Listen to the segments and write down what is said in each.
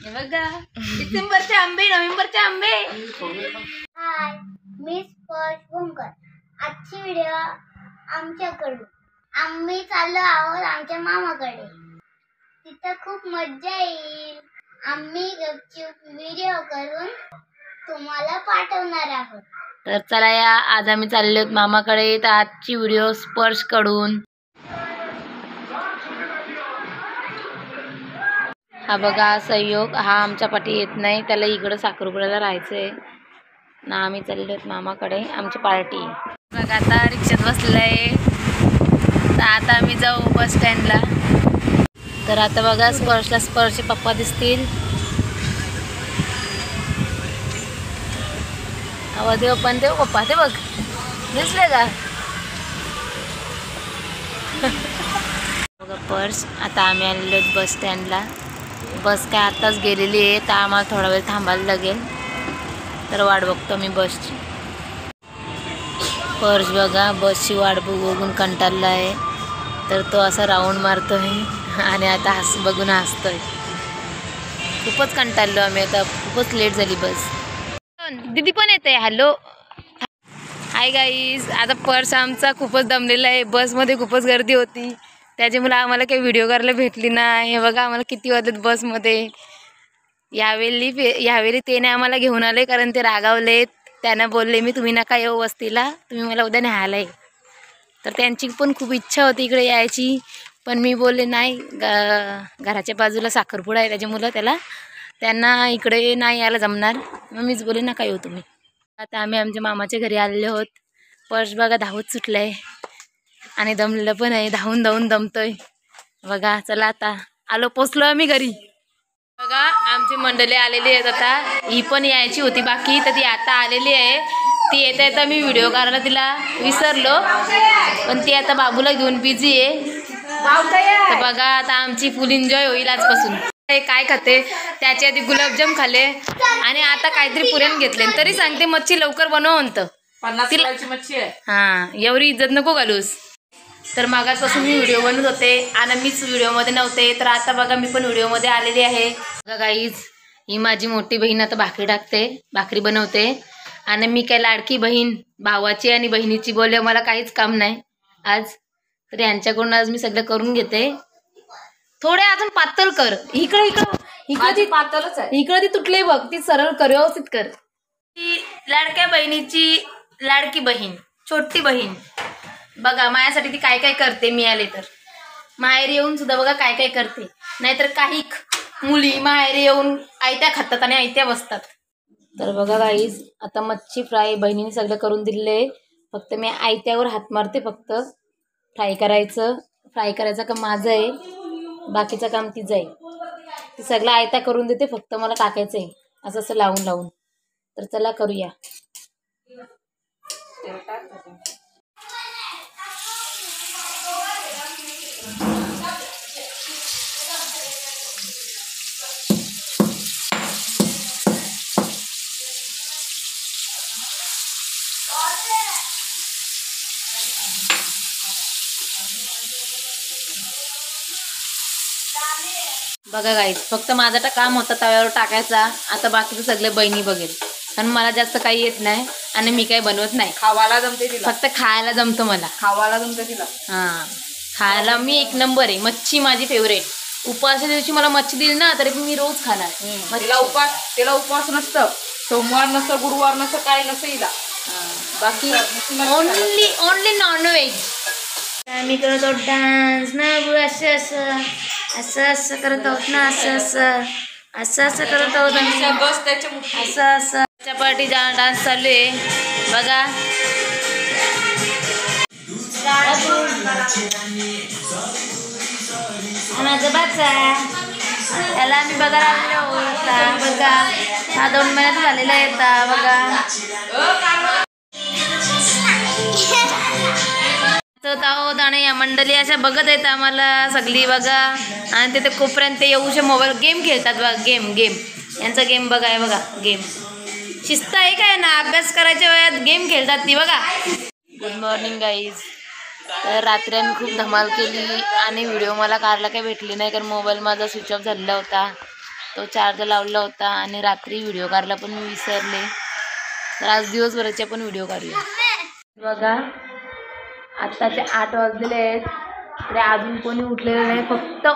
बघा डिसेंबरचे आंबे, नोव्हेंबरचे आंबे. हाय, मी स्पर्श भोंकर. आजची व्हिडिओ आमच्याकडून. आम्ही चाललो आहोत आमच्या मामाकडे. तिथं खूप मज्जा येईल. आम्ही गपचूप व्हिडिओ करून तुम्हाला पाठवणार आहोत. तर चला या, आज आम्ही चाललो आहोत मामाकडे. तर आजची व्हिडिओ स्पर्श कडून. हा बघा सहयोग, हा आमच्या पाठी येत नाही, त्याला इकडं साखरपुड्याला राहायचंय ना. आम्ही चाललो आहोत मामाकडे, आमची पार्टी. बघा आता रिक्षात बसलंय. तर आता आम्ही जाऊ बस स्टँडला. तर आता बघा स्पर्शला स्पर्शचे पप्पा दिसतील. आवाज देव पण देव पप्पा, ते बघ दिसले का बघा पर्स. आता आम्ही आलेलो आहोत बस स्टँडला. बस काय आताच गेलेली आहे, तर आम्हाला थोडा वेळ थांबायला लागेल. तर वाट बघतो मी बसची. पर्स बघा बसची वाट बघून कंटाळला आहे. तर तो असा राऊंड मारतोय आणि आता बघून हसतोय. खूपच कंटाळलो आम्ही, आता खूपच लेट झाली बस. दीदी पण येते. Hello hi guys. आता पर्स आमचा खूपच दमलेला आहे. बसमध्ये खूपच गर्दी होती, त्याच्यामुळे आम्हाला काही व्हिडिओ करायला भेटली नाही. हे बघा आम्हाला किती वाजलेत बसमध्ये. यावेळी त्याने आम्हाला घेऊन आले, कारण ते रागावलेत. त्यांना बोलले मी तुम्ही नका येऊ वस्तीला, तुम्ही मला उद्या न्यायला आहे. तर त्यांची पण खूप इच्छा होती इकडे यायची, पण मी बोलले नाही, घराच्या बाजूला साखरपुडा आहे, त्याच्यामुळं त्यांना इकडे नाही यायला जमणार. मग मीच बोलले नका येऊ तुम्ही. आता आम्ही आमच्या मामाच्या घरी आलेलो आहोत. पर्स बघा धावत सुटलं आहे आणि दमलेलं पण आहे, धावून धावून दमतोय बघा. चला आता पोचलो आम्ही घरी. बघा आमची मंडळी आलेली आहेत. आता ही पण यायची होती बाकी, तर ती आता आलेली आहे. ती येता येता मी व्हिडिओ काढायला तिला विसरलो, पण ती आता बाबूला घेऊन बिझी आहे. तर बघा आता आमची फुल एन्जॉय होईल आजपासून. काय खाते त्याच्या आधी गुलाबजाम खाल्ले आणि आता काहीतरी पुरण घेतले. तरी सांगते मच्छी लवकर बनव म्हणतं. 50 किलोची मच्छी आहे. हा एवढी इज्जत नको घालूस. तर मागासपासून मी व्हिडिओ बनवत होते आणि मीच व्हिडिओमध्ये नव्हते. तर आता बघा मी पण व्हिडिओमध्ये आलेली आहे. बघा गाईज, ही माझी मोठी बहीण आता भाकरी टाकते, भाकरी बनवते. आणि मी काय लाडकी बहीण भावाची आणि बहिणीची बोलले, मला काहीच काम नाही आज. तर यांच्याकडून आज मी सगळं करून घेते. थोडे अजून पातळ कर. इकडे पातळच आहे. इकडे ती तुटली बघ, ती सरळ कर, व्यवस्थित कर. ती लाडक्या बहिणीची लाडकी बहीण, छोटी बहीण बघा माझ्यासाठी ती काय काय करते. मी आले तर माहेर येऊन सुद्धा बघा काय काय करते. नाहीतर काही मुली माहेर येऊन आयत्या खातात आणि आयत्या बसतात. तर बघा गाईज, आता मच्छी फ्राय बहिणीने सगळं करून दिले. फक्त मी आयत्यावर हात मारते. फक्त फ्राय करायचं का माझं आहे, बाकीचं काम तिचं आहे. ती सगळं आयता करून देते, फक्त मला टाकायचं आहे असं असं लावून लावून. तर चला करूया. बघा गाईज, फक्त माझा काम होता तव्यावर टाकायचा. आता बाकीचं सगळं बहिणी बघेल, कारण मला जास्त काही येत नाही आणि मी काही बनवत नाही. खावायला जमते तिला, फक्त खायला जमतं मला. खावायला जमते तिला. हां खायला मी एक नंबर आहे. मच्छी माझी फेवरेट. उपवासाच्या दिवशी मला मच्छी दिली ना तरी मी रोज खाणार. तिला उपवास नसतं, सोमवार नसतं, गुरुवार नसतं, काय नसतं हिला. बाकी ओनली नॉनव्हेज. आम्ही करत आहोत डान्स ना, असं असं करत आहोत ना, असं करत आहोत आम्ही. असं चपाटी डान्स चालू आहे बघा. माझं बाचा त्याला आम्ही बघायला आलेलो होता बघा. हा 2 महिन्यात झालेला येता बघा. आहोत आणि या मंडळी अशा बघत आहेत आम्हाला सगळी बघा. आणि तिथे कोपऱ्यात ते येऊशे मोबाईल गेम खेळतात बघा. गेम यांचा गेम बघा आहे बघा. गेम शिस्त आहे काय ना, अभ्यास करायच्या वेळात गेम खेळतात ती बघा. Good morning guys. तर रात्री आम्ही खूप धमाल केली आणि व्हिडिओ मला काढला काही भेटली नाही, कारण मोबाईल माझा स्विच ऑफ झालेला होता. तो चार्जर लावला होता आणि रात्री व्हिडिओ काढला पण मी विसरले. तर आज दिवसभराचे पण व्हिडिओ काढले. बघा आत्ताचे 8 वाजलेले आहेत तरी अजून कोणी उठलेलं नाही. फक्त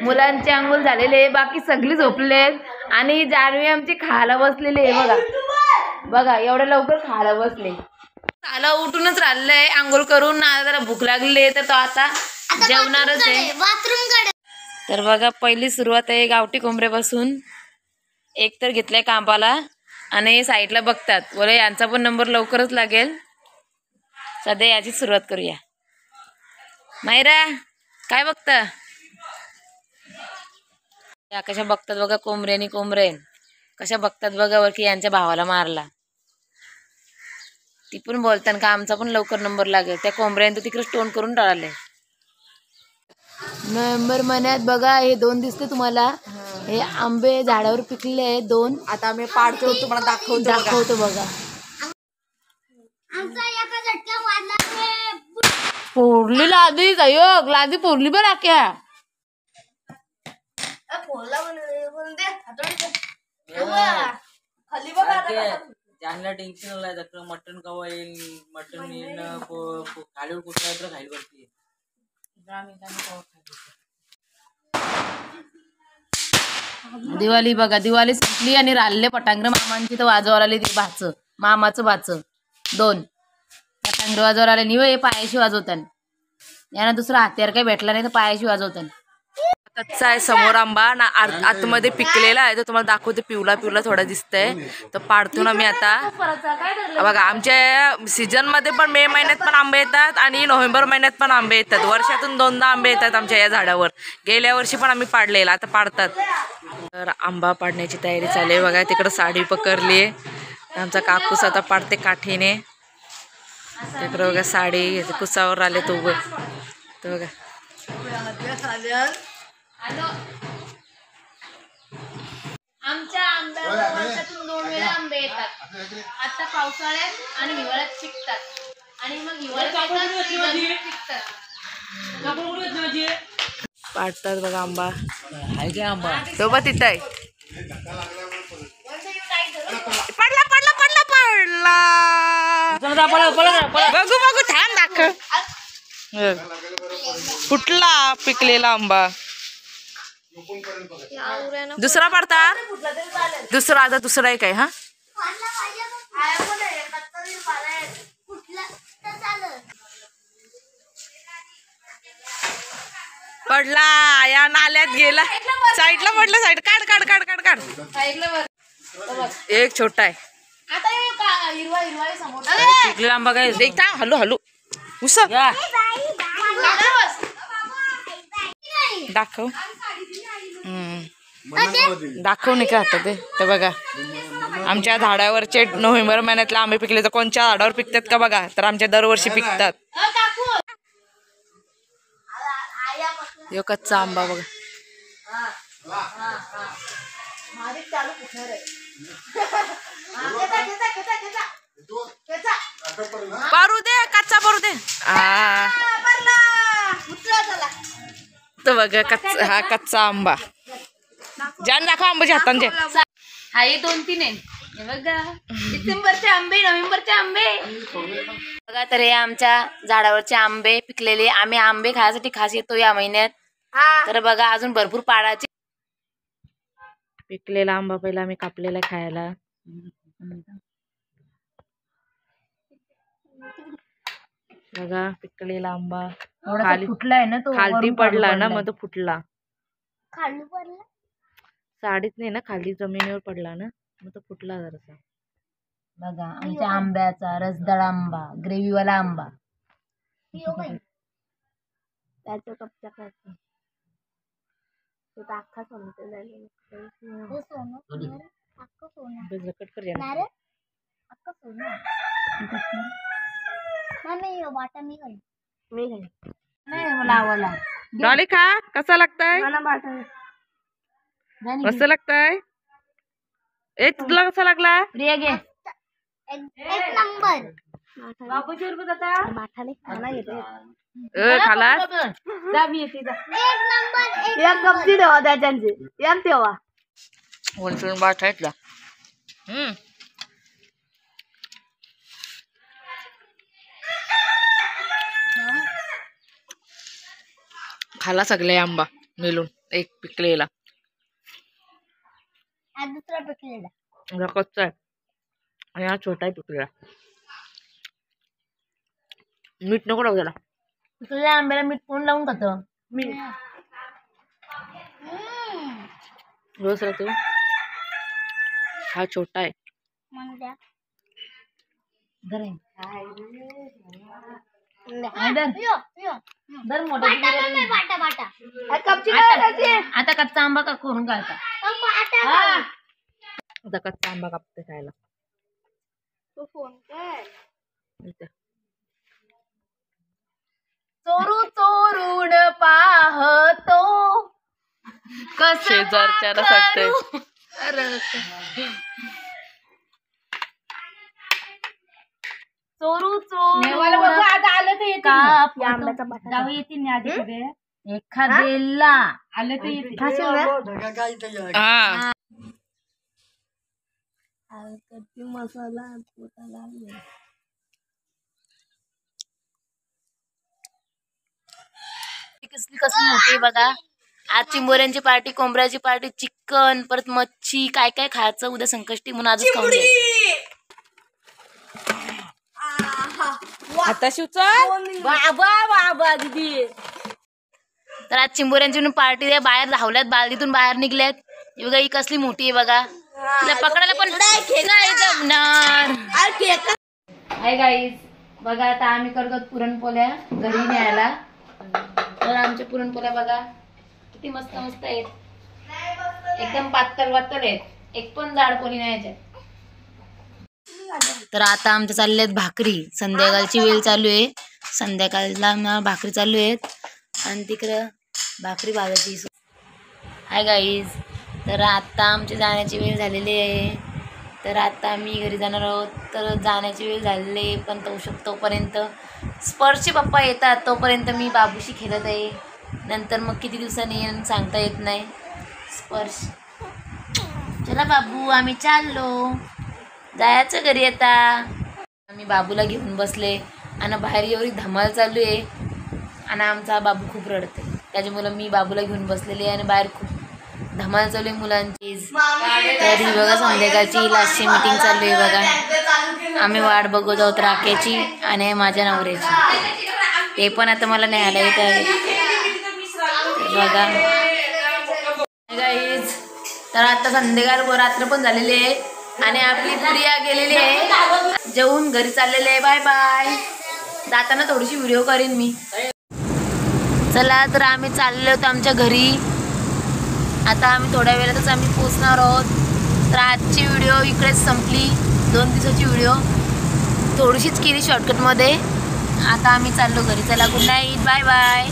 मुलांचे अंघोळ झालेले आहे, बाकी सगळी झोपलेले आहेत. आणि जानवी आमची खायला बसलेली आहे. बघा बघा एवढ्या लवकर खायला बसले. खायला उठूनच राहिलंय आंघोळ करून. जरा भूक लागली आहे तर तो आता जेवणारच आहे. बाथरूम. तर बघा पहिली सुरुवात आहे गावठी कोंबड्यापासून. एक तर घेतलाय कांपाला आणि साईडला बघतात बोले यांचा पण नंबर लवकरच लागेल. सध्या याचीच सुरुवात करूया. मायरा काय बघता? या कशा बघतात बघा कोंबड्यानी कोंबडे कशा बघतात बघा वर की यांच्या भावाला मारला. ती पण बोलतात का आमचा पण लवकर नंबर लागेल. त्या कोंबड्याने तर तिकडे स्टोन करून टाळले. नोव्हेंबर महिन्यात बघा हे 2 दिसते तुम्हाला. हे आंबे झाडावर पिकले आहेत 2. आता आम्ही पाडतो तुम्हाला दाखवतो बघा. आमचा एका झटक्या वाजला. फोडली लादी योग लादी फोडली बरं आख्या. त्यांना टेन्शन लागलं मटन कवा येईल मटन येईल खाली कुठला तर खाली वरती. दिवाळी बघा दिवाळी संपली आणि राहिले पटांगण मामांची तर वाजवायला आली. ती मामाचं भाच 2 पटांगण वाजवायला आले. निव हे पायाशी वाजवतात. यांना दुसरा हत्यार काही भेटला नाही तर पायाशी वाजवतात. कच्चा आहे समोर आंबा ना आतमध्ये पिकलेला आहे. तर तुम्हाला दाखवते पिवला पिवला थोडा दिसतंय. तर पाडतो ना मी आता. बघा आमच्या सीझन मध्ये पण मे महिन्यात पण आंबे येतात आणि नोव्हेंबर महिन्यात पण आंबे येतात. वर्षातून 2दा आंबे येतात आमच्या या झाडावर. गेल्या वर्षी पण आम्ही पाडलेला आता पाडतात. तर आंबा पाडण्याची तयारी चालू आहे. बघा तिकडं साडी पकडली आहे. आमचा काकूस आता पाडते काठीने. तिकडं बघा साडी कुसावर आले तो उभं. तर बघा आमच्या आंब्यावर वर्षातून 2 वेळा आंबे येतात. आता पावसाळ्यात आणि हिवाळ्यात पिकतात आणि मग हिवाळ्यात पिकतात. पाडतात बघा आंबा. आहे काय आंबा सोबत तिथं आहे. पडला पडला पडला पडला. बघू बघू छान दाखव. कुठला पिकलेला आंबा. दुसरा पडता दुसरा आता दुसरा आहे काय. हा पडला या नाल्यात गेला. साईडला पडला. साईड काढ काढ काढ काढ काढ. एक छोटा आहे. पिकलेला आंबा काय देखता हलू हलू उस दाखव. दाखव नाही का आता ते. तर बघा आमच्या झाडावरचे नोव्हेंबर महिन्यातले आंबे पिकले तर कोणत्या झाडावर पिकतात का बघा. तर आमच्या दरवर्षी पिकतात. यो कच्चा आंबा बघा. परू दे कच्चा परू दे. तर बघा कच्चा हा कच्चा आंबा. जान दाखव आंब्याच्या हातांचे. हा हे 2-3 आहे. हे बघा डिसेंबरचे आंबे नोव्हेंबरचे आंबे बघा. तर हे आमच्या झाडावरचे आंबे पिकलेले. आम्ही आंबे खायसाठी खास येतो या महिन्यात. तर बघा अजून भरपूर पाडाचे. पिकलेला आंबा पहिला आम्ही कापलेला खायला. बघा पिकलेला आंबा खाली फुटलाय ना तो. खाली पडला ना मग तो फुटला. खाली पडला. साडीत नाही ना खाली जमिनीवर पडला ना मग तो फुटला जरासा. बघा आमच्या आंब्याचा रसदार आंबा ग्रेव्हीवाला आंबा. त्याचं कपचा करतो. तो अख्खा सोनं झालेलं. सोनं अख्खं सोनं. कट कर यार. नाही रे अख्खं सोनं. मम्मी वाटा मी खाई. मी खाई. नाही मला आवडला. डॉली खा कसा लागताय. मला वाटा. मस्त लागताय. ए तुला कसा लागला. प्रिया घे. एक नंबर. बापूची रुपये जाता माठाने खाना घेतो. खाला जा मी येते जा. एक नंबर. एक कपची ठेवा त्याच्यांची एक ठेवा. वंचून भात आहेत ना. खाला सगळे आंबा मिळून एक पिकलेला. आज दुसरा पिकलेला. हा कच्चा आहे आणि हा छोटा आहे पिकलेला. मीठ नको लावू त्याला. पिकलेल्या आंब्याला मीठ कोण लावून खातं? रोज राहतो. हा छोटा आहे. म्हणजे बाटा बाटा. आता कच्चा आंबा का करून घालता? आता कच्चा आंबा कापते खायला. इथे. चोरू चोरून पाहतो शेजारच्याला सांगते. चोरू चोरून आंब्याचा बाटा. एखाद्याला आले तर येते. हा मसाला कसली कसली मोठी बघा. आज चिंबोऱ्यांची पार्टी, कोंबड्याची पार्टी, चिकन, परत मच्छी, काय काय खायचं उद्या संकष्टी म्हणून आजच खाऊन घ्यायचं. आता शिवचल बाबा दीदी. तर आज चिंबोऱ्यांची म्हणून पार्टी आहे. बाहेर धावल्यात, बालदीतून बाहेर निघल्यात. ही बघा, ही कसली मोठी आहे बघा. तिला पकडायला पण नाही जमणार. हाय गाईज, बघा आता आम्ही करतो पुरणपोळ्या घरी न्यायला. तर आमच्या पुरणपोळ्या बघा किती मस्त मस्त आहेत. एकदम पातळ आहेत. एक पण जाड पोळी नाही याच्यात. तर आता आमच्या चालल्या आहेत भाकरी. संध्याकाळची वेळ चालू आहे. संध्याकाळला भाकरी चालू आहेत आणि तिकडं भाकरी भाजायची. हाय गाईज, तर आता आमची जाण्याची वेळ झालेली आहे. तर आता आम्ही घरी जाणार आहोत. तर जाण्याची वेळ झालेली आहे, पण तोपर्यंत स्पर्शचे पप्पा येतात. तोपर्यंत मी बाबूशी खेळत आहे. नंतर मग किती दिवसांनी येऊन सांगता येत नाही. स्पर्श, चला बाबू आम्ही चाललो, जायचं घरी. आता आम्ही बाबूला घेऊन बसले आणि बाहेर एवढी धमाल चालू आहे आणि आमचा बाबू खूप रडते. त्याच्यामुळं मी बाबूला घेऊन बसलेली आहे आणि बाहेर खूप धमाल चालू आहे मुलांची. तर ही बघा संध्याकाळची लास्टची मीटिंग चालू आहे बघा. आम्ही वाट बघत आहोत राख्याची आणि माझ्या नवऱ्याची. ते पण आता मला न्यायला येत आहे बघा गाईज. तर आता संध्याकाळ रात्र पण झालेली आहे आणि आपली प्रिया गेलेली आहे जेवून घरी चाललेले आहे. Bye bye. जाताना थोडीशी व्हिडिओ करीन मी. चला तर आम्ही चाललो होतो आमच्या घरी. आता आम्ही थोड्या वेळातच आम्ही पोचणार आहोत. तर आजची व्हिडिओ इकडेच संपली. 2 दिवसाची व्हिडिओ थोडीशीच केली शॉर्टकटमध्ये. आता आम्ही चाललो घरी. चला गुड नाईट, बाय बाय.